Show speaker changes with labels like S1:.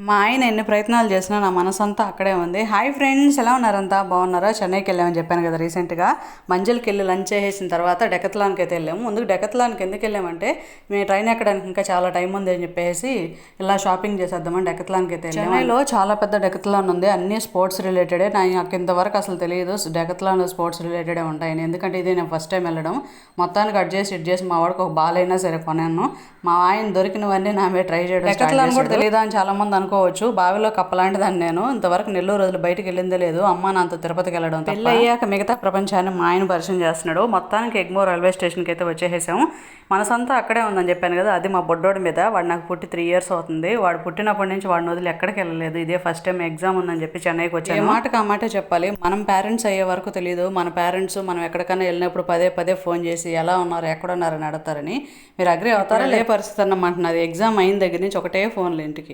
S1: మా ఆయన ఎన్ని ప్రయత్నాలు చేసినా నా మనసంతా అక్కడే ఉంది. హాయ్ ఫ్రెండ్స్, ఎలా ఉన్నారంతా? బాగున్నారా? చెన్నైకి వెళ్ళామని చెప్పాను కదా రీసెంట్గా. మంజులకి వెళ్ళి లంచ్ చేసిన తర్వాత డెకత్లాన్కి అయితే వెళ్ళాము. ముందుకు డెకత్లాన్కి ఎందుకు వెళ్ళామంటే మేము ట్రైన్ ఎక్కడానికి ఇంకా చాలా టైం ఉంది అని చెప్పేసి ఇలా షాపింగ్ చేసేద్దామని డెకత్లాన్కి అయితే వెళ్ళాము. చెన్నైలో చాలా పెద్ద డెకత్లాన్ ఉంది, అన్ని స్పోర్ట్స్ రిలేటెడే. నాకు ఇంతవరకు అసలు తెలియదు డెకత్లాన్ స్పోర్ట్స్ రిలేటెడే ఉంటాయని, ఎందుకంటే ఇది నేను ఫస్ట్ టైం వెళ్ళడం. మొత్తానికి ఇట్ చేసి మా వాడికి ఒక బాల్ అయినా సరే కొనాను. మా ఆయన దొరికినవన్నీ నా మీద ట్రై చేయడం. డెకత్లాన్ కూడా తెలియదా అని చాలా మంది అనుకోవచ్చు. బావిలో కప్పలాంటిదాన్ని నేను. ఇంతవరకు నెల్లూరు రోజులు బయటకు వెళ్ళిందే లేదు. అమ్మ నాతో తిరుపతికి వెళ్ళడం. పెళ్ళి అయ్యాక మిగతా ప్రపంచాన్ని మా ఆయన పరిచయం చేస్తున్నాడు. మొత్తానికి ఎగ్మోర్ రైల్వే స్టేషన్కి అయితే వచ్చేసాము. మనసంతా అక్కడే ఉందని చెప్పాను కదా, అది మా బొడ్డోడి మీద. వాడు నాకు పుట్టి 3 years అవుతుంది. వాడు పుట్టినప్పటి నుంచి వాడిని వదిలి ఎక్కడికి వెళ్ళలేదు. ఇదే ఫస్ట్ టైం ఎగ్జామ్ ఉందని చెప్పి చెన్నైకి వచ్చాను. ఏ మాటకు ఆ మాటే చెప్పాలి. మనం పేరెంట్స్ అయ్యే వరకు తెలియదు మన పేరెంట్స్ మనం ఎక్కడికైనా వెళ్ళినప్పుడు పదే పదే ఫోన్ చేసి ఎలా ఉన్నారు, ఎక్కడున్నారని అడుగుతారని. మీరు అగ్రి అవుతారా? లే పరిస్థితి అన్నమాట. నాది ఎగ్జామ్ అయిన దగ్గర నుంచి ఒకటే ఫోన్లు ఇంటికి.